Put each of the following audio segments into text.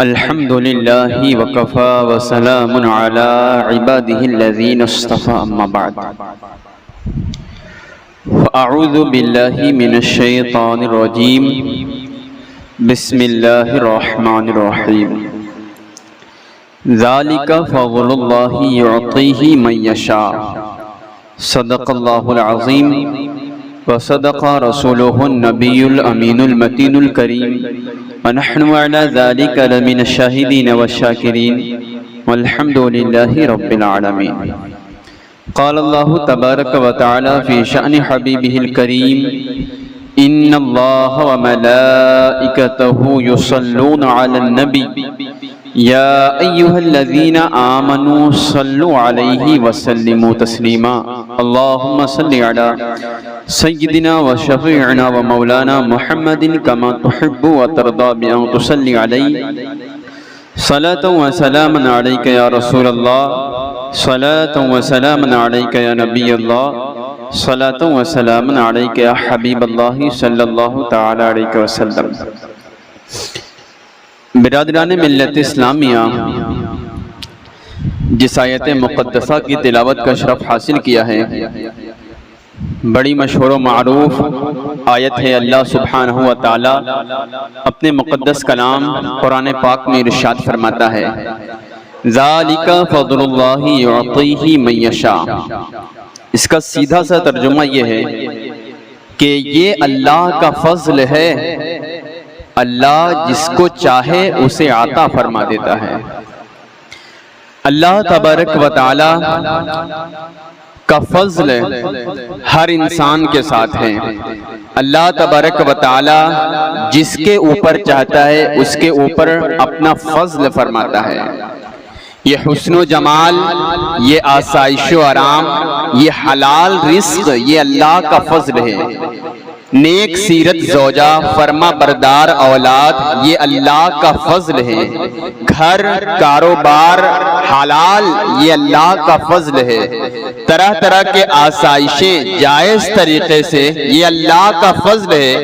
الحمد لله وكفى وسلام على عباده الذين اصطفى أما بعد فأعوذ بالله من الشيطان الرجيم بسم الله الرحمن الرحيم ذلك فضل الله يعطيه من يشاء صدق الله العظيم وصدق رسوله النبي الأمين المتين الكريم ونحن على ذلك لمن الشاهدين والشاكرين والحمد لله رب العالمين قال الله تبارك وتعالى في شأن حبيبه الكريم إن الله وملائكته يصلون على النبي يا أيها الذين آمنوا صلوا عليه وسلموا تسليما اللهم صل على سيدنا وشفيعنا ومولانا محمد كما تحب وترضى بأن تصلي عليه صلاة وسلاما عليك يا رسول الله صلاة وسلاما عليك يا نبي الله صلاة وسلاما عليك يا حبيب الله صلى الله تعالى عليه وسلم برادران ملت اسلامیہ، جس آیت مقدسہ کی تلاوت کا شرف حاصل کیا ہے، بڑی مشہور و معروف آیت ہے۔ اللہ سبحانہ و تعالی اپنے مقدس کلام قرآن پاک میں ارشاد فرماتا ہے ذالک فضل اللہ یعطیہ من یشاء۔ اس کا سیدھا سا ترجمہ یہ ہے کہ یہ اللہ کا فضل ہے، اللہ جس کو چاہے اسے عطا فرما دیتا ہے۔ اللہ تبارک و تعالی کا فضل ہر انسان کے ساتھ ہے۔ اللہ تبارک و تعالی جس کے اوپر چاہتا ہے اس کے اوپر اپنا فضل فرماتا ہے۔ یہ حسن و جمال، یہ آسائش و آرام، یہ حلال رزق، یہ اللہ کا فضل ہے۔ نیک سیرت زوجہ، فرما بردار اولاد، یہ اللہ کا فضل ہے۔ گھر، کاروبار حلال، یہ اللہ کا فضل ہے۔ طرح طرح کے آسائشیں جائز طریقے سے، یہ اللہ کا فضل ہے۔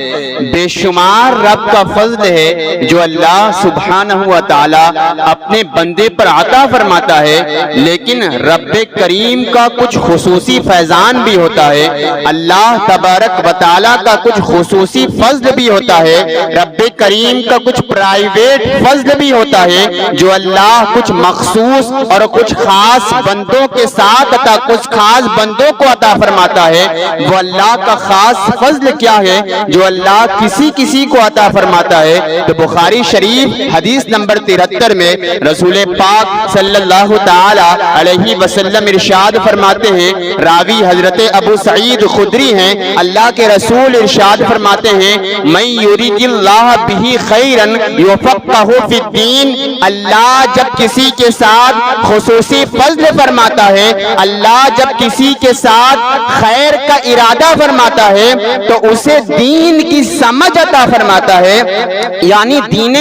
بے شمار رب کا فضل ہے جو اللہ سبحانہ و تعالی اپنے بندے پر عطا فرماتا ہے، لیکن رب کریم کا کچھ خصوصی فیضان بھی ہوتا ہے۔ اللہ تبارک و تعالی کا کچھ خصوصی فضل بھی ہوتا ہے، رب کریم کا کچھ پرائیویٹ فضل بھی ہوتا ہے جو اللہ کچھ مخصوص اور کچھ خاص بندوں کے ساتھ کچھ خاص بندوں کو عطا فرماتا ہے۔ وہ اللہ کا خاص فضل کیا ہے جو اللہ کسی کو عطا فرماتا ہے؟ تو بخاری شریف حدیث نمبر 73 میں رسول پاک صلی اللہ تعالی علیہ وسلم ارشاد فرماتے ہیں، راوی حضرت ابو سعید خدری ہیں، اللہ کے رسول ارشاد فرماتے ہیں من یرید اللہ بہ خیرا یفقہہ فی الدین۔ اللہ جب کسی کے ساتھ خصوصی فضل فرماتا ہے، اللہ جب کسی کے ساتھ خیر کا ارادہ فرماتا ہے تو اسے دین کی سمجھ عطا فرماتا ہے۔ یعنی دین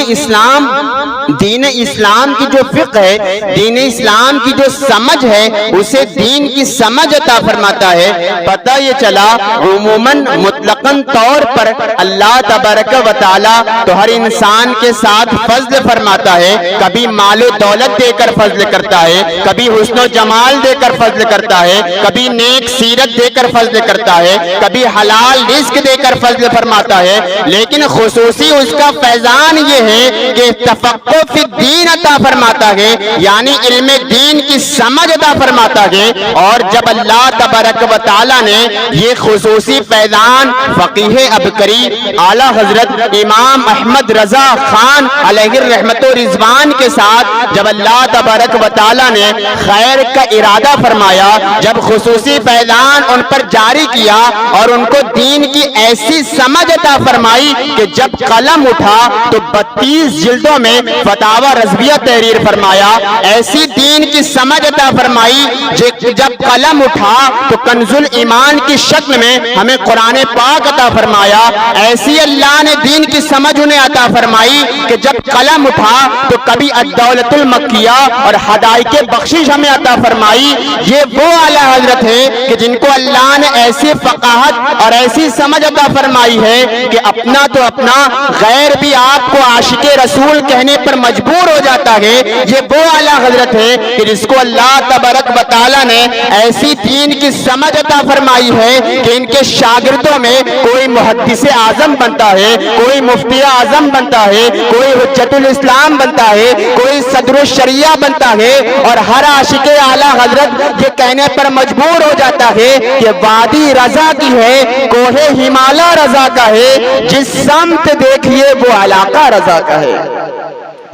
اسلام کی جو فقہ ہے، دین اسلام کی جو سمجھ ہے، اسے دین کی سمجھ عطا فرماتا ہے۔ پتہ یہ چلا عموماً مطلقاً طور پر اللہ تبارک و تعالی تو ہر انسان کے ساتھ فضل فرماتا ہے، کبھی مال و دولت دے کر فضل کرتا ہے، کبھی حسن و جمال دے کر فضل کرتا ہے، کبھی نیک سیرت دے کر فضل کرتا ہے، کبھی حلال رزق دے کر فضل فرماتا ہے، لیکن خصوصی اس کا فیضان یہ ہے کہ تفقہ فی الدین عطا فرماتا ہے، یعنی علم دین کی سمجھ عطا فرماتا ہے۔ اور جب اللہ تبارک و تعالی نے یہ خصوصی فیضان فقیہ عبقری اعلیٰ حضرت امام احمد رضا خان علیہ الرحمت و رضوان کے ساتھ جب اللہ تبارک و تعالی نے خیر کا ارادہ فرمایا، جب خصوصی فیضان ان پر جاری کیا اور ان کو دین کی ایسی سمجھ عطا فرمائی کہ جب قلم اٹھا تو 32 جلدوں میں فتاوی رضویہ تحریر فرمایا، ایسی دین کی سمجھ عطا فرمائی جب قلم اٹھا تو کنز الایمان کی شکل میں ہمیں قرآن پاک عطا فرمایا۔ ایسی اللہ نے دین کی سمجھ انہیں عطا فرمائی کہ جب قلم اٹھا تو کبھی الدولۃ المکیہ اور ہدایت بخشش ہمیں عطا فرمائی۔ یہ وہ اعلیٰ حضرت ہے کہ جن کو اللہ نے ایسی فقاہت اور ایسی سمجھ عطا فرمائی ہے کہ اپنا تو اپنا غیر بھی آپ کو عاشق رسول کہنے پر مجبور ہو جاتا ہے۔ یہ وہ اعلیٰ حضرت ہے کہ جس کو اللہ تبارک و تعالیٰ نے ایسی دین کی سمجھ عطا فرمائی ہے کہ ان کے شاگردوں میں کوئی محدث اعظم بنتا ہے، کوئی مفتی اعظم بنتا ہے، کوئی حجت الاسلام بنتا ہے، کوئی صدر الشریعہ بنتا ہے، اور ہر عاشق اعلیٰ حضرت یہ کہنے پر مجبور ہو جاتا ہے کہ وادی رضا کی ہے، کوہ ہمالیہ رضا کا ہے، جس سمت دیکھیے وہ علاقہ رضا کا ہے۔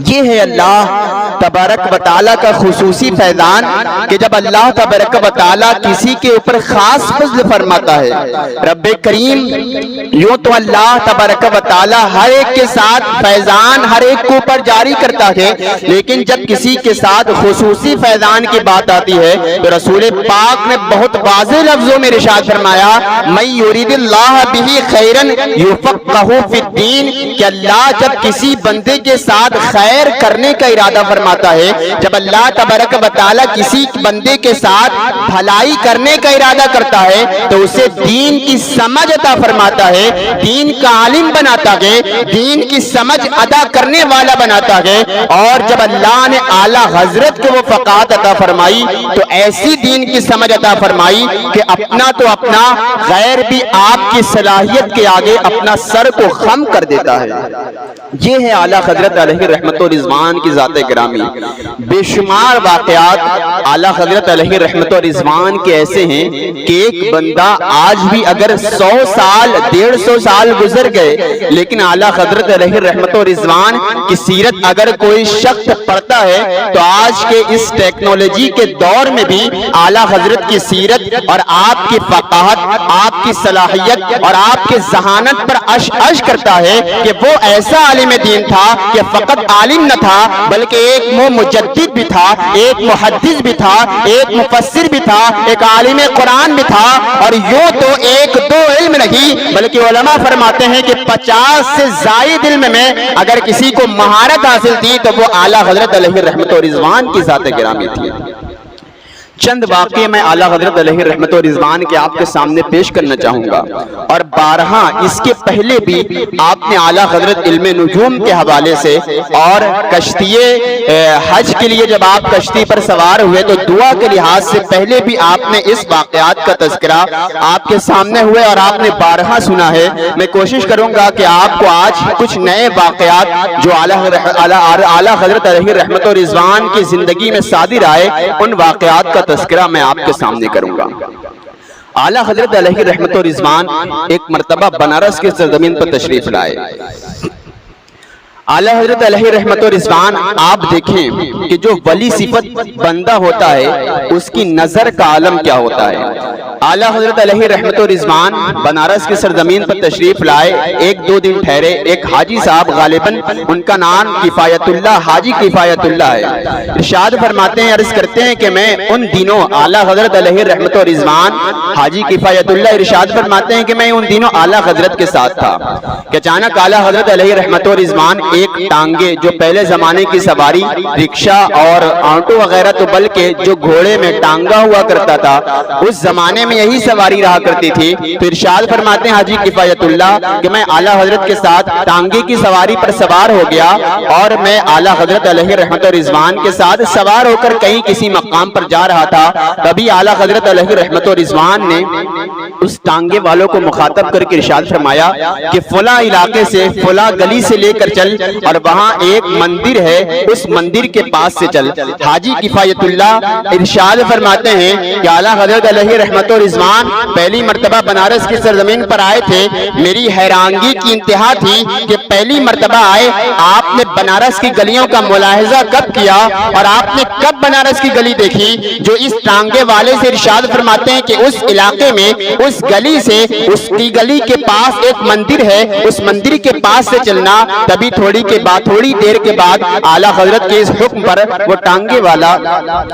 یہ ہے اللہ تبارک و تعالیٰ کا خصوصی فیضان کہ جب اللہ تبارک و تعالیٰ کسی کے اوپر خاص فضل فرماتا ہے۔ رب کریم یوں تو اللہ تبارک و تعالیٰ ہر ایک کے ساتھ فیضان ہر ایک کے اوپر جاری کرتا ہے، لیکن جب کسی کے ساتھ خصوصی فیضان کی بات آتی ہے تو رسول پاک نے بہت واضح لفظوں میں ارشاد فرمایا، من یرید اللہ بہ خیرا یفقہہ فی الدین، کہ اللہ جب کسی بندے کے ساتھ خیر کرنے کا ارادہ فرماتا ہے، جب اللہ تبارک و تعالیٰ کسی بندے کے ساتھ بھلائی کرنے کا ارادہ کرتا ہے تو اسے دین کی سمجھ عطا فرماتا ہے، دین کا عالم بناتا ہے، دین کی سمجھ ادا کرنے والا بناتا ہے۔ اور جب اللہ نے اعلیٰ حضرت کو وہ فقاہت عطا فرمائی تو ایسی دین کی سمجھ عطا فرمائی کہ اپنا تو اپنا غیر بھی آپ کی صلاحیت کے آگے اپنا سر کو خم کر دیتا ہے۔ یہ ہے اعلیٰ حضرت علیہ رحمت و رضوان کی ذات گرامی۔ بے شمار واقعات اعلیٰ حضرت علیہ رحمت و رضوان کے ایسے ہیں کہ ایک بندہ آج بھی اگر 100 سال 150 سال گزر گئے لیکن اعلیٰ حضرت علیہ رحمت و رضوان کی سیرت اگر کوئی شخص پڑھتا ہے تو آج کے اس ٹیکنالوجی کے دور میں بھی اعلیٰ حضرت کی سیرت اور آپ کی فقاہت، آپ کی صلاحیت اور آپ کی ذہانت پر عش کرتا ہے کہ وہ ایسا عالم دین تھا کہ فقط عالم نہ تھا بلکہ ایک مجدد بھی تھا، ایک محدث بھی تھا، ایک مفسر بھی تھا، ایک عالم قرآن بھی تھا، اور یوں تو ایک دو علم نہیں بلکہ علماء فرماتے ہیں کہ 50 سے زائد علم میں اگر کسی کو مہارت حاصل تھی تو وہ اعلیٰ حضرت علیہ رحمت و رضوان کی ذات گرامی تھی۔ چند واقعے میں اعلیٰ حضرت علیہ رحمت و رضوان کے آپ کے سامنے پیش کرنا چاہوں گا، اور بارہا اس کے پہلے بھی آپ نے اعلیٰ حضرت علم نجوم کے حوالے سے اور کشتی حج کے لیے جب آپ کشتی پر سوار ہوئے تو دعا کے لحاظ سے پہلے بھی آپ نے اس واقعات کا تذکرہ آپ کے سامنے ہوئے اور آپ نے بارہا سنا ہے۔ میں کوشش کروں گا کہ آپ کو آج کچھ نئے واقعات جو اعلیٰ حضرت علیہ رحمت و رضوان کی زندگی میں صادر آئے ان واقعات کا تذکرہ میں آپ کے سامنے کروں گا۔ اعلیٰ حضرت علیہ رحمت و رضوان ایک مرتبہ بنارس کے سرزمین پر تشریف لائے۔ اعلیٰ حضرت علیہ رحمت و رضوان آپ دیکھیں کہ جو ولی صفت بندہ ہوتا ہے اس کی نظر کا عالم کیا ہوتا ہے۔ اعلیٰ حضرت علیہ رحمت و رضوان بنارس کی سرزمین پر تشریف لائے، ایک دو دن ٹھہرے۔ ایک حاجی صاحب غالباً ان کا نام کفایت اللہ، حاجی کفایت اللہ ہے، ارشاد فرماتے ہیں، عرض کرتے ہیں کہ میں ان دنوں اعلیٰ حضرت علیہ رحمت و رضوان حاجی کفایت اللہ ارشاد فرماتے ہیں کہ میں ان دنوں اعلیٰ حضرت کے ساتھ تھا کہ اچانک اعلیٰ حضرت علیہ رحمت و رضوان ایک ٹانگے جو پہلے زمانے کی سواری رکشہ اور آٹو وغیرہ تو بلکہ جو گھوڑے میں ٹانگا ہوا کرتا تھا اس زمانے میں یہی سواری رہا کرتی تھی، تو ارشاد فرماتے ہیں حاجی کفایت اللہ کہ میں اعلیٰ حضرت کے ساتھ ٹانگے کی سواری پر سوار ہو گیا اور میں اعلیٰ حضرت علیہ رحمت و رضوان کے ساتھ سوار ہو کر کہیں کسی مقام پر جا رہا تھا۔ تبھی اعلیٰ حضرت علیہ رحمت و رضوان نے اس ٹانگے والوں کو مخاطب کر کے ارشاد فرمایا کہ فلاں علاقے سے فلاں گلی سے لے کر چل اور وہاں ایک مندر ہے، اس مندر کے پاس سے چل۔ حاجی کفایت اللہ ارشاد فرماتے ہیں کہ اعلیٰ حضرت علیہ رحمت و رضوان پہلی مرتبہ بنارس کی سرزمین پر آئے تھے۔ میری حیرانگی کی انتہا تھی کہ پہلی مرتبہ آئے، آپ نے بنارس کی گلیوں کا ملاحظہ کب کیا اور آپ نے کب بنارس کی گلی دیکھی جو اس ٹانگے والے سے ارشاد فرماتے ہیں کہ اس علاقے میں اس گلی سے اس کی گلی کے پاس ایک مندر ہے، اس مندر کے پاس سے چلنا۔ تبھی تھوڑی دیر کے بعد اعلیٰ حضرت کے اس حکم پر وہ ٹانگے والا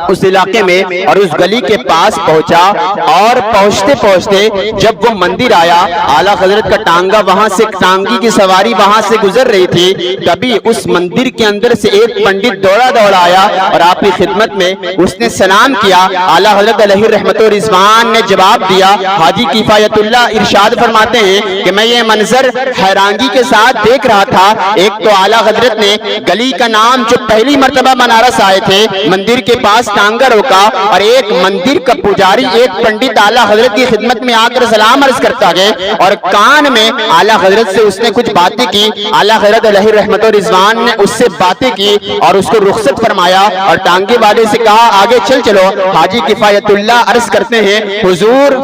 اس علاقے میں اور اس گلی کے پاس پہنچا، اور پہنچتے پہنچتے جب وہ مندر آیا، اعلیٰ حضرت کا ٹانگا وہاں سے، ٹانگی کی سواری وہاں سے گزر رہی تھی، تبھی اس مندر کے اندر سے ایک پنڈت دوڑا آیا اور آپ کی خدمت میں اس نے سلام کیا۔ اعلیٰ حضرت علیہ رحمت و رضوان نے جواب دیا۔ حاجی کفایت اللہ ارشاد فرماتے ہیں کہ میں یہ منظر حیرانگی کے ساتھ دیکھ رہا تھا۔ ایک تو اعلیٰ حضرت نے گلی کا نام جو پہلی مرتبہ بنارس آئے تھے مندر کے پاس ٹانگا روکا، اور ایک مندر کا پجاری ایک پنڈت اعلیٰ حضرت کی خدمت میں آ کر سلام عرض کرتا گیا، اور کان میں اعلیٰ حضرت سے اس نے کچھ باتیں کی۔ اعلیٰ حضرت علیہ رحمت و رضوان نے اس سے باتیں کی اور اس کو رخصت فرمایا اور ٹانگے والے سے کہا آگے چلو۔ حاجی کفایت اللہ عرض کرتے ہیں حضور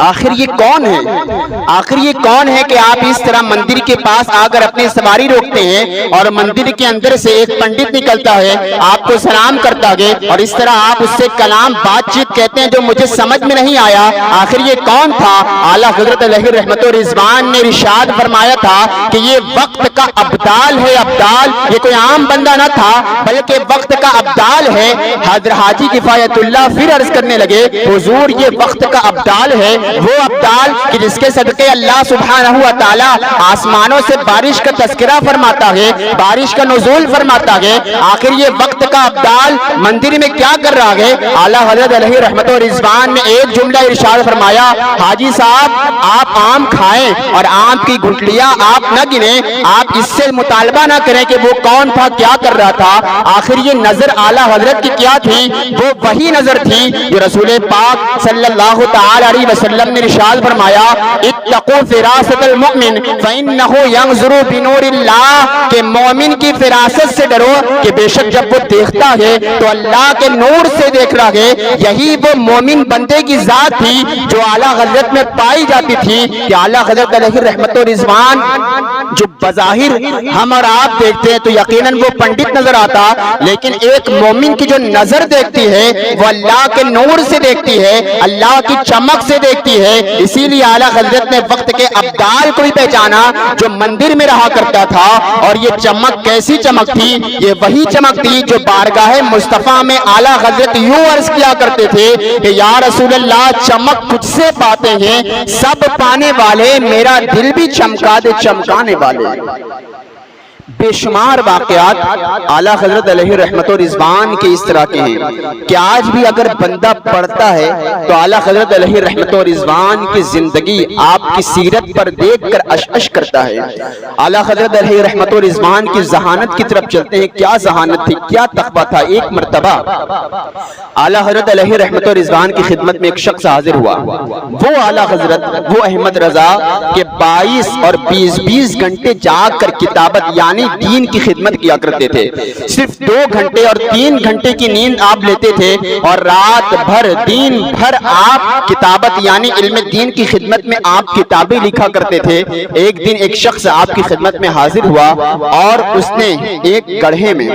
آخر یہ کون ہے؟ آخر یہ کون ہے کہ آپ اس طرح مندر کے پاس آ کر اپنی سواری روکتے ہیں اور مندر کے اندر سے ایک پنڈت نکلتا ہے، آپ کو سلام کرتا ہے اور اس طرح آپ اس سے کلام بات چیت کہتے ہیں جو مجھے سمجھ میں نہیں آیا، آخر یہ کون تھا؟ اعلیٰ حضرت علیہ رحمت و رضوان نے ارشاد فرمایا تھا کہ یہ وقت کا ابدال ہے، ابدال، یہ کوئی عام بندہ نہ تھا بلکہ وقت کا ابدال ہے۔ حضرت حاجی کفایت اللہ پھر عرض کرنے لگے حضور یہ وقت کا ابدال ہے، وہ ابدال کہ جس کے صدقے اللہ سبحانہ و تعالی آسمانوں سے بارش کا تذکرہ فرماتا ہے، بارش کا نزول فرماتا ہے، آخر یہ وقت کا ابدال مندر میں کیا کر رہا ہے؟ اعلیٰ حضرت علیہ رحمت و رضوان نے ایک جملہ ارشاد فرمایا حاجی صاحب آپ آم کھائیں اور آم کی گٹلیاں آپ نہ گنیں، آپ اس سے مطالبہ نہ کریں کہ وہ کون تھا، کیا کر رہا تھا، آخر یہ نظر اعلیٰ حضرت کی کیا تھی؟ وہ وہی نظر تھی جو رسول پاک صلی اللہ تعالی علیہ وسلم نے ارشاد فرمایا اتقوا فراست المؤمن فإنه ينظر بنور اللہ، کہ مومن کی فراست سے ڈرو کہ بے شک جب وہ دیکھتا ہے تو اللہ کے نور سے دیکھ رہا ہے۔ یہی وہ مومن بندے کی ذات تھی جو اعلیٰ حضرت میں پائی جاتی تھی کہ اعلیٰ حضرت علیہ رحمت و رضوان جو بظاہر ہم اور آپ دیکھتے ہیں تو یقیناً وہ پنڈت نظر آتا، لیکن ایک مومن کی جو نظر دیکھتی ہے وہ اللہ کے نور سے دیکھتی ہے، اللہ کی چمک سے دیکھتی ہے۔ اسی لیے اعلیٰ حضرت نے وقت کے ابدال کو بھی پہچانا جو مندر میں رہا کرتا تھا، اور یہ چمک کیسی چمک تھی؟ یہ وہی چمک تھی جو بارگاہ مصطفیٰ میں اعلیٰ حضرت یوں عرض کیا کرتے تھے کہ یا رسول اللہ چمک تجھ سے پاتے ہیں سب پانے والے، میرا دل بھی چمکا دے چمکانے والے۔ بے شمار واقعات اعلیٰ حضرت علیہ رحمت و رضوان کے اس طرح کے ہیں کہ آج بھی اگر بندہ پڑھتا ہے تو اعلیٰ حضرت علیہ رحمت و رضوان کی زندگی آپ کی سیرت پر دیکھ کر اشعش کرتا ہے۔ اعلیٰ حضرت علیہ رحمت و رضوان کی ذہانت کی طرف چلتے ہیں، کیا ذہانت تھی، کیا تقویٰ تھا۔ ایک مرتبہ اعلیٰ حضرت علیہ رحمت و رضوان کی خدمت میں ایک شخص حاضر ہوا، وہ اعلیٰ حضرت وہ احمد رضا کے 22 اور 20 گھنٹے جاگ کر کتابت یعنی دین کی خدمت کیا کرتے تھے۔ صرف 2 گھنٹے اور 3 گھنٹے کی نیند آپ لیتے تھے اور رات بھر دین بھر آپ کتابت یعنی علم دین کی خدمت میں آپ کتابیں لکھا کرتے تھے۔ ایک دن ایک شخص آپ کی خدمت میں حاضر ہوا اور اس نے ایک گڑھے میں،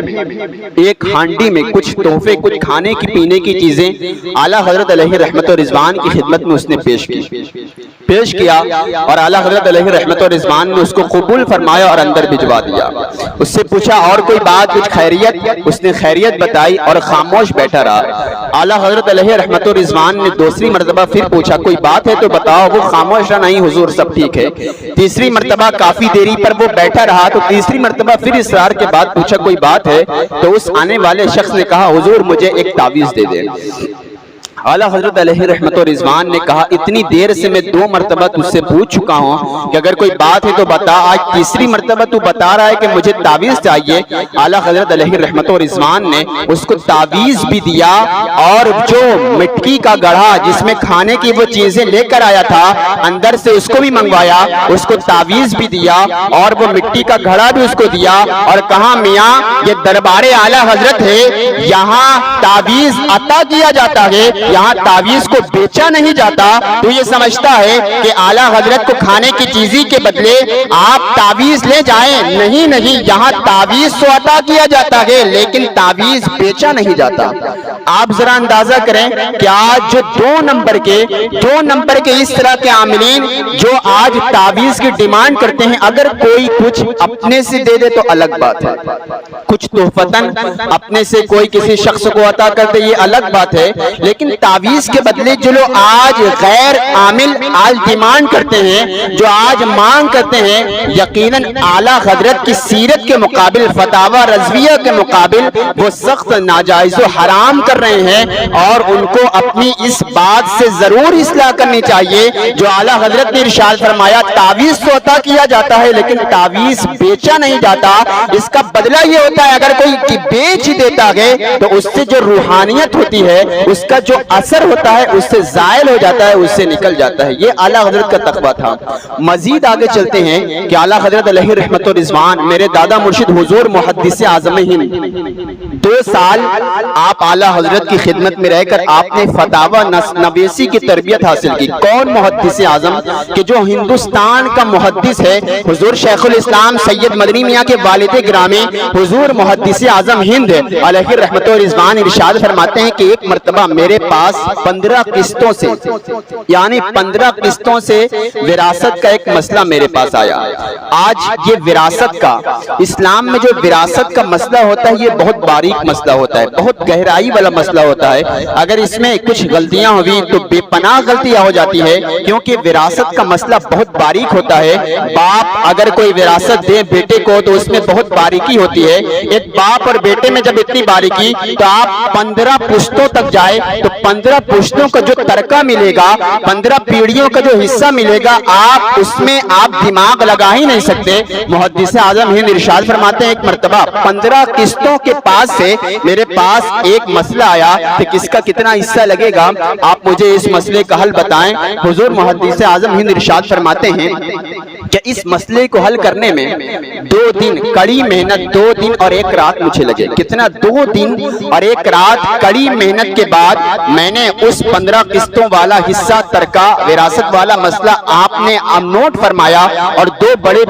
ایک ہانڈی میں کچھ تحفے، کچھ کھانے کی پینے کی چیزیں اعلیٰ حضرت علیہ رحمت و رضوان کی خدمت میں اس نے پیش کیا اور اعلیٰ حضرت علیہ رحمت و رضوان نے اس کو قبول فرمایا اور اندر بھجوا دیا۔ اس سے پوچھا اور کوئی بات، کچھ خیریت؟ اس نے خیریت بتائی اور خاموش بیٹھا رہا۔ اعلیٰ حضرت علیہ رحمت و رضوان نے دوسری مرتبہ پھر پوچھا کوئی بات ہے تو بتاؤ، وہ خاموش رہا، نہیں حضور سب ٹھیک ہے۔ تیسری مرتبہ کافی دیری پر وہ بیٹھا رہا تو تیسری مرتبہ پھر اصرار کے بعد پوچھا کوئی بات ہے تو اس آنے والے شخص نے کہا حضور مجھے ایک تعویذ دے دیں۔ اعلیٰ حضرت علیہ رحمت و رضوان نے کہا اتنی دیر سے میں 2 مرتبہ تجھ سے پوچھ چکا ہوں کہ اگر کوئی بات ہے تو بتا، آج تیسری مرتبہ تو بتا رہا ہے کہ مجھے تعویذ چاہیے۔ اعلیٰ حضرت علیہ رحمت و رضوان نے اس کو تعویذ بھی دیا اور جو مٹی کا گڑھا جس میں کھانے کی وہ چیزیں لے کر آیا تھا اندر سے اس کو بھی منگوایا، اس کو تعویذ بھی دیا اور وہ مٹی کا گھڑا بھی اس کو دیا اور کہا میاں یہ دربار اعلیٰ حضرت ہے، یہاں تعویذ عطا کیا جاتا ہے، یہاں تعویذ کو بیچا نہیں جاتا تو یہ سمجھتا ہے کہ اعلیٰ حضرت کو کھانے کی چیزی کے بدلے آپ تعویذ لے جائیں. نہیں نہیں، یہاں تعویذ تو عطا کیا جاتا ہے لیکن تعویذ بیچا نہیں جاتا. آپ ذرا اندازہ کریں کہ آج جو دو نمبر کے اس طرح کے عاملین جو آج تعویذ کی ڈیمانڈ کرتے ہیں، اگر کوئی کچھ اپنے سے دے دے تو الگ بات ہے، کچھ تحفتاً اپنے سے کوئی کسی شخص کو عطا کر دے یہ الگ بات ہے، لیکن تعویذ کے بدلے جو لوگ آج غیر عامل آج ڈیمانڈ کرتے ہیں، جو آج مانگ کرتے ہیں، یقیناً اعلیٰ حضرت کی سیرت کے مقابل، فتاوی رضویہ کے مقابل وہ سخت ناجائز و حرام کر رہے ہیں. اور ان کو اپنی اس بات سے ضرور اصلاح کرنی چاہیے جو اعلیٰ حضرت نے ارشاد فرمایا تعویذ تو عطا کیا جاتا ہے لیکن تعویذ بیچا نہیں جاتا. اس کا بدلہ یہ ہوتا ہے اگر کوئی بیچ دیتا ہے تو اس سے جو روحانیت ہوتی ہے، اس کا جو اثر ہوتا ہے اس سے زائل ہو جاتا ہے، اس سے نکل جاتا ہے. یہ اعلیٰ حضرت کا تقویٰ تھا. مزید آگے چلتے ہیں کہ اعلیٰ حضرت علیہ رحمت و رضوان میرے دادا مرشد حضور محدث اعظم ہند 2 سال آپ اعلیٰ حضرت کی خدمت میں رہ کر آپ نے فتاوی نویسی کی تربیت حاصل کی. کون محدث اعظم کہ جو ہندوستان کا محدث ہے، حضور شیخ الاسلام سید مدنی میاں کے والد گرامی حضور محدث اعظم ہند علیہ رحمت و رضوان ارشاد فرماتے ہیں کہ ایک مرتبہ میرے پاس 15 قسطوں سے، یعنی 15 قسطوں سے وراثت کا ایک مسئلہ میرے پاس آیا. آج یہ وراثت کا، اسلام میں جو وراثت کا مسئلہ ہوتا ہے یہ بہت باریک مسئلہ ہوتا ہے، بہت گہرائی والا مسئلہ ہوتا ہے. اگر اس میں کچھ غلطیاں ہوئی تو بے پناہ غلطیاں ہو جاتی ہے، کیونکہ وراثت کا مسئلہ بہت باریک ہوتا ہے. باپ اگر کوئی وراثت دے بیٹے کو تو اس میں بہت باریکی ہوتی ہے. ایک باپ اور بیٹے میں جب اتنی باریکی تو آپ 15 پشتوں تک جائے تو 15 پشتوں کا جو ترکہ ملے گا، 15 پیڑھیوں کا جو حصہ ملے گا، آپ اس میں آپ دماغ لگا ہی نہیں سکتے. محدث اعظم ہند ارشاد فرماتے ہیں ایک مرتبہ 15 قسطوں کے پاس سے میرے پاس ایک مسئلہ آیا کہ کس کا کتنا حصہ لگے گا، آپ مجھے اس مسئلے کا حل بتائیں. حضور محدث اعظم ہند ارشاد فرماتے ہیں کہ اس مسئلے کو حل کرنے میں 2 دن کڑی محنت، 2 دن اور 1 رات مجھے لگے. کتنا؟ 2 دن اور 1 رات کڑی محنت کے بعد میں نے اس 15 قسطوں والا حصہ ترکہ وراثت والا مسئلہ آپ نے نوٹ فرمایا اور 2 بڑے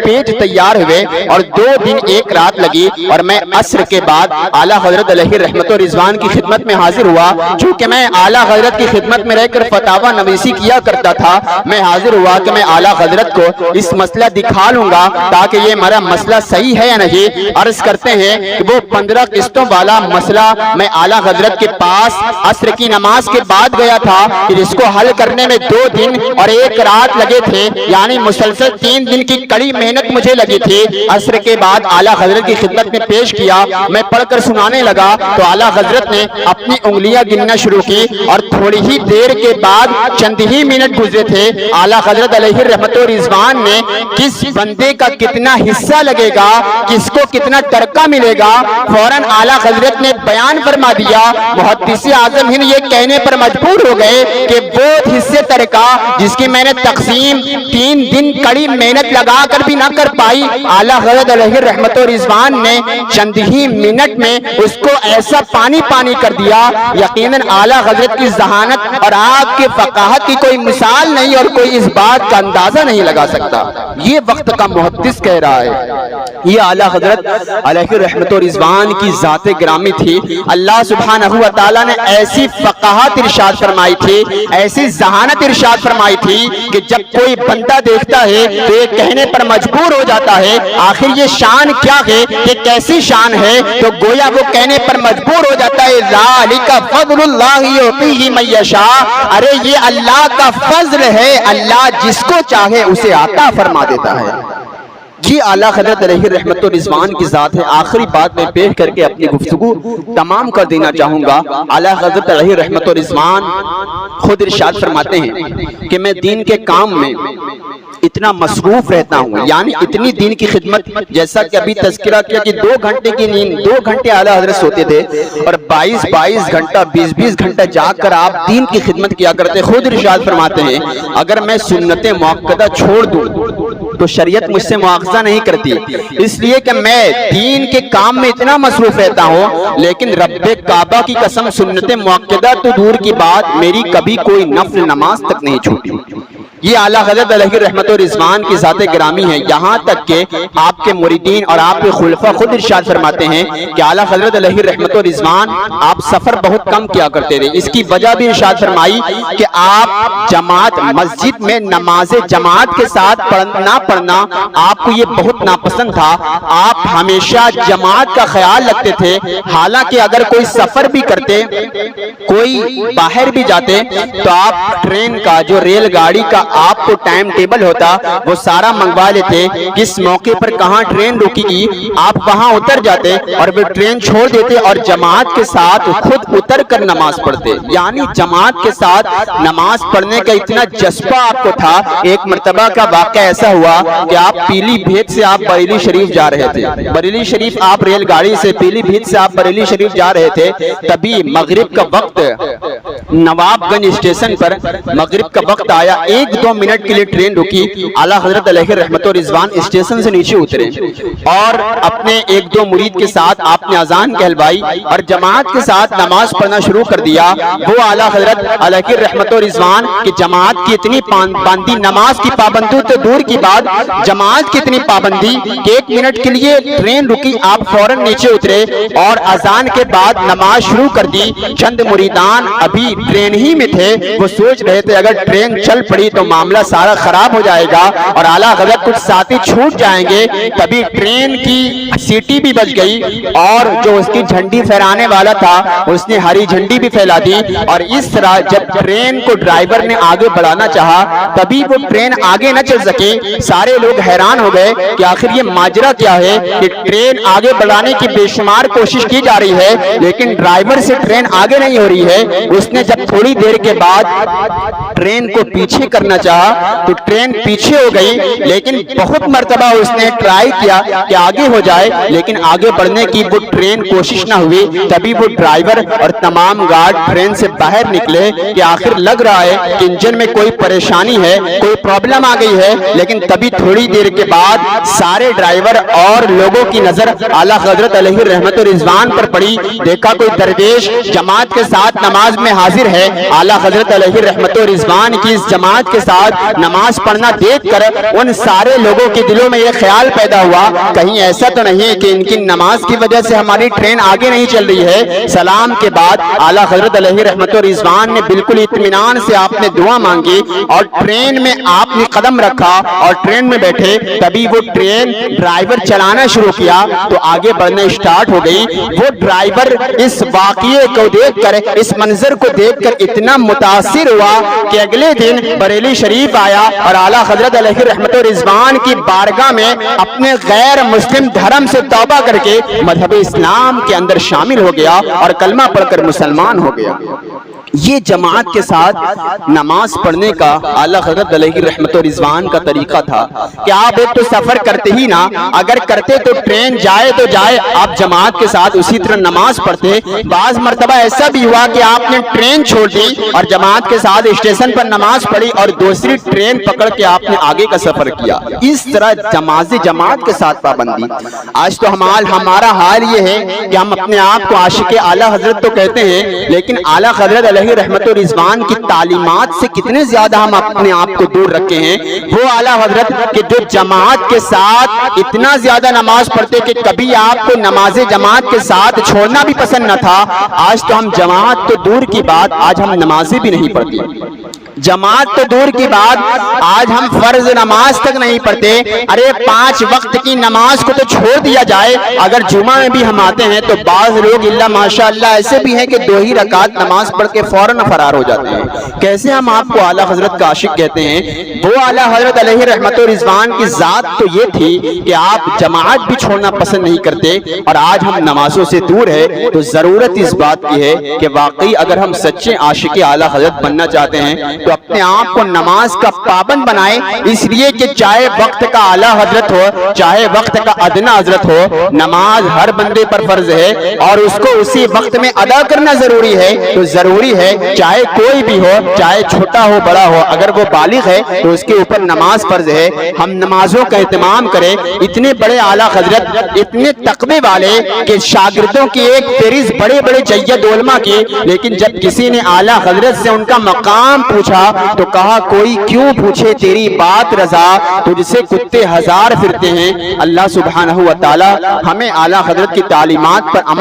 پیج تیار ہوئے اور 2 دن 1 رات لگی. اور میں عصر کے بعد اعلیٰ حضرت علیہ رحمت و رضوان کی خدمت میں حاضر ہوا. چونکہ میں اعلیٰ حضرت کی خدمت میں رہ کر فتاوی نویسی کیا کرتا تھا، میں حاضر ہوا کہ میں اعلیٰ حضرت کو اس مسئلہ دکھا لوں گا تاکہ یہ ہمارا مسئلہ صحیح ہے یا نہیں. عرض کرتے ہیں کہ وہ 15 قسطوں والا مسئلہ میں اعلیٰ حضرت کے پاس عصر کی نماز کے بعد گیا تھا کہ جس کو حل کرنے میں 2 دن اور 1 رات لگے تھے، یعنی مسلسل 3 دن کی کڑی محنت مجھے لگی تھی. عصر کے بعد اعلیٰ حضرت کی خدمت میں پیش کیا، میں پڑھ کر سنانے لگا تو اعلیٰ حضرت نے اپنی انگلیاں گننا شروع کی اور تھوڑی ہی دیر کے بعد چند ہی منٹ گزرے تھے، اعلیٰ حضرت علیہ رحمت و رضوان نے کس بندے کا کتنا حصہ لگے گا، کس کو کتنا ترکہ ملے گا، فوراً اعلیٰ حضرت نے بیان فرما دیا. محدث اعظم ہند یہ کہنے پر مجبور ہو گئے کہ وہ حصے ترکہ جس کی میں نے تقسیم 3 دن کڑی محنت لگا کر بھی نہ کر پائی، اعلیٰ حضرت علیہ رحمت و رضوان نے چند ہی منٹ میں اس کو ایسا پانی کر دیا. یقیناً اعلیٰ حضرت کی ذہانت اور آپ کے فقاہت کی کوئی مثال نہیں اور کوئی اس بات کا اندازہ نہیں لگا سکتا. یہ وقت کا محدث کہہ رہا ہے. یہ اعلیٰ حضرت علیہ رحمت و رضوان کی ذات گرامی تھی. اللہ سبحانہ و تعالیٰ نے ایسی فقاہت ارشاد فرمائی تھی، ایسی ذہانت ارشاد فرمائی تھی کہ جب کوئی بندہ دیکھتا ہے تو یہ کہنے پر مجبور ہو جاتا ہے آخر یہ شان کیا ہے، یہ کیسی شان ہے، تو گویا وہ کہنے پر مجبور ہو جاتا ہے ذالک فضل اللہ یعطیہ من یشاء. ارے یہ اللہ کا فضل ہے، اللہ جس کو چاہے اسے عطا فرما دیتا ہے. یہ اعلیٰ حضرت علیہ رحمت و رضوان کی ذات ہے. آخری بات میں پیش کر کے اپنی گفتگو تمام کر دینا چاہوں گا. اعلیٰ حضرت علیہ رحمت و رضوان خود ارشاد فرماتے ہیں کہ میں دین کے کام میں اتنا مصروف رہتا ہوں، یعنی اتنی دین کی خدمت، جیسا کہ ابھی تذکرہ کیا کہ 2 گھنٹے کی نیند 2 گھنٹے اعلیٰ حضرت سوتے تھے اور 22 گھنٹہ 20 گھنٹہ جاگ کر آپ دین کی خدمت کیا کرتے. خود ارشاد فرماتے ہیں اگر میں سنت موقدہ چھوڑ دوں تو شریعت مجھ سے مواخذہ نہیں کرتی، اس لیے کہ میں دین کے کام میں اتنا مصروف رہتا ہوں، لیکن رب کعبہ کی قسم سنت مؤکدہ تو دور کی بات، میری کبھی کوئی نفل نماز تک نہیں چھوٹی۔ یہ اعلیٰ حضرت علیہ رحمت و رضوان کی ذات گرامی ہے، یہاں تک کہ آپ کے مریدین اور آپ کے خلفاء خود ارشاد فرماتے ہیں کہ اعلیٰ حضرت علیہ رحمت و رضوان آپ سفر بہت کم کیا کرتے تھے۔ اس کی وجہ بھی ارشاد فرمائی کہ آپ جماعت مسجد میں نماز جماعت کے ساتھ نہ پڑھنا آپ کو یہ بہت ناپسند تھا، آپ ہمیشہ جماعت کا خیال رکھتے تھے، حالانکہ اگر کوئی سفر بھی کرتے، کوئی باہر بھی جاتے تو آپ ٹرین کا جو ریل گاڑی کا آپ کو ٹائم ٹیبل ہوتا وہ سارا منگوا لیتے، کس موقع پر کہاں ٹرین رکے گی آپ وہاں اتر جاتے اور وہ ٹرین چھوڑ دیتے اور جماعت کے ساتھ خود اتر کر نماز پڑھتے۔ یعنی جماعت کے ساتھ نماز پڑھنے کا اتنا جذبہ آپ کو تھا۔ ایک مرتبہ کا واقعہ ایسا ہوا کہ آپ پیلی بھیت سے آپ بریلی شریف جا رہے تھے، بریلی شریف آپ ریل گاڑی سے پیلی بھیت سے آپ بریلی شریف جا رہے تھے، تبھی مغرب کا وقت نواب گنج اسٹیشن پر مغرب کا وقت آیا، 1-2 منٹ کے لیے ٹرین رکی، اعلیٰ حضرت علیہ رحمت و رضوان اسٹیشن سے نیچے اترے اور اپنے 1-2 مرید کے ساتھ آپ نے اذان کہلوائی اور جماعت کے ساتھ نماز پڑھنا شروع کر دیا۔ وہ اعلیٰ حضرت علیہ رحمت و رضوان کی جماعت کی اتنی پابندی، نماز کی پابندی تو دور کی بات، جماعت کی اتنی پابندی کہ 1 منٹ کے لیے ٹرین رکی، آپ فوراً نیچے اترے اور اذان کے بعد نماز شروع کر دی۔ چند مریدان ابھی ٹرین ہی میں تھے، وہ سوچ رہے تھے اگر ٹرین چل پڑی تو معاملہ سارا خراب ہو جائے گا اور اعلیٰ حضرت کچھ ساتھی چھوٹ جائیں گے، تبھی ٹرین کی سیٹی بھی بج گئی اور جو اس کی جھنڈی پھہرانے والا تھا اس نے ہری جھنڈی بھی پھیلا دی اور اس طرح جب ٹرین کو ڈرائیور نے آگے بڑھانا چاہا تبھی وہ ٹرین آگے نہ چل سکی۔ سارے لوگ حیران ہو گئے کہ آخر یہ ماجرا کیا ہے کہ ٹرین آگے بڑھانے کی بے شمار کوشش کی جا رہی ہے لیکن ڈرائیور سے ٹرین آگے نہیں ہو رہی ہے۔ اس نے جب تھوڑی دیر کے بعد ٹرین کو پیچھے کرنا چاہا تو ٹرین پیچھے ہو گئی، لیکن بہت مرتبہ اس نے ٹرائی کیا کہ آگے ہو جائے لیکن آگے بڑھنے کی وہ ٹرین کوشش نہ ہوئی۔ تبھی وہ ڈرائیور اور تمام گارڈ ٹرین سے باہر نکلے کہ آخر لگ رہا ہے کہ انجن میں کوئی پریشانی ہے، کوئی پرابلم آ گئی ہے، لیکن تبھی تھوڑی دیر کے بعد سارے ڈرائیور اور لوگوں کی نظر اعلیٰ حضرت علیہ رحمت و رضوان پر پڑی۔ دیکھا کوئی درویش جماعت کے ساتھ نماز میں حاضر ہے، اعلیٰ حضرت علیہ رحمت و رضوان کی اس جماعت کے ساتھ نماز پڑھنا دیکھ کر ان سارے لوگوں کے دلوں میں یہ خیال پیدا ہوا کہیں ایسا تو نہیں کہ ان کی نماز کی وجہ سے ہماری ٹرین آگے نہیں چل رہی ہے۔ سلام کے بعد اعلیٰ حضرت علیہ رحمت و رضوان نے بالکل اطمینان سے آپ نے دعا مانگی اور ٹرین میں آپ نے قدم رکھا اور ٹرین میں بیٹھے، تبھی وہ ٹرین ڈرائیور چلانا شروع کیا تو آگے بڑھنا اسٹارٹ ہو گئی۔ وہ ڈرائیور اس واقعے کو دیکھ کر، اس منظر کو دیکھ کر اتنا متاثر ہوا کہ اگلے دن بریلی شریف آیا اور اعلیٰ حضرت علیہ رحمت و رضوان کی بارگاہ میں اپنے غیر مسلم دھرم سے توبہ کر کے مذہب اسلام کے اندر شامل ہو گیا اور کلمہ پڑھ کر مسلمان ہو گیا۔ یہ جماعت کے ساتھ نماز پڑھنے کا اعلیٰ حضرت علیہ رحمت و رضوان کا طریقہ تھا کہ آپ ایک تو سفر کرتے ہی نہ، اگر کرتے تو ٹرین جائے تو جائے، آپ جماعت کے ساتھ اسی طرح نماز پڑھتے۔ بعض مرتبہ ایسا بھی ہوا کہ آپ نے ٹرین چھوڑ دی اور جماعت کے ساتھ اسٹیشن پر نماز پڑھی اور دوسری ٹرین پکڑ کے آپ نے آگے کا سفر کیا۔ اس طرح جماعت کے ساتھ پابندی۔ آج تو ہمارا حال یہ ہے کہ ہم اپنے آپ کو عاشق اعلیٰ حضرت تو کہتے ہیں لیکن اعلیٰ حضرت علیہ رحمت و رضوان کی تعلیمات سے کتنے زیادہ ہم اپنے آپ کو دور رکھے ہیں۔ وہ اعلیٰ حضرت کہ جو جماعت کے ساتھ اتنا زیادہ نماز پڑھتے کہ کبھی آپ کو نماز جماعت کے ساتھ چھوڑنا بھی پسند نہ تھا، آج تو ہم جماعت تو دور کی بات، آج ہم نمازیں بھی نہیں پڑھتے۔ جماعت تو دور کی بات، آج ہم فرض نماز تک نہیں پڑھتے۔ ارے 5 وقت کی نماز کو تو چھوڑ دیا جائے، اگر جمعہ میں بھی ہم آتے ہیں تو بعض لوگ اللہ ماشاءاللہ ایسے بھی ہیں کہ 2 ہی رکعت نماز پڑھ کے فوراً فرار ہو جاتے ہیں۔ کیسے ہم آپ کو اعلیٰ حضرت کا عاشق کہتے ہیں؟ وہ اعلیٰ حضرت علیہ رحمت و رضوان کی ذات تو یہ تھی کہ آپ جماعت بھی چھوڑنا پسند نہیں کرتے اور آج ہم نمازوں سے دور ہے تو ضرورت اس بات کی ہے کہ واقعی اگر ہم سچے عاشق اعلیٰ حضرت بننا چاہتے ہیں تو اپنے آپ کو نماز کا پابند بنائے، اس لیے کہ چاہے وقت کا اعلیٰ حضرت ہو چاہے وقت کا ادنا حضرت ہو، نماز ہر بندے پر فرض ہے اور اس کو اسی وقت میں ادا کرنا ضروری ہے۔ تو ضروری ہے چاہے کوئی بھی ہو، چاہے چھوٹا ہو بڑا ہو، اگر وہ بالغ ہے تو اس کے اوپر نماز فرض ہے۔ ہم نمازوں کا اہتمام کریں۔ اتنے بڑے اعلیٰ حضرت، اتنے تقوی والے کہ شاگردوں کی ایک فہرست بڑے بڑے جید علماء کی، لیکن جب کسی نے اعلیٰ حضرت سے ان کا مقام پوچھا تو کہا کوئی کیوں پوچھے تیری بات رضا، تجھ سے کتے ہزار پھرتے ہیں۔ اللہ سبحانہ و تعالی ہمیں اعلیٰ حضرت کی تعلیمات پر عمل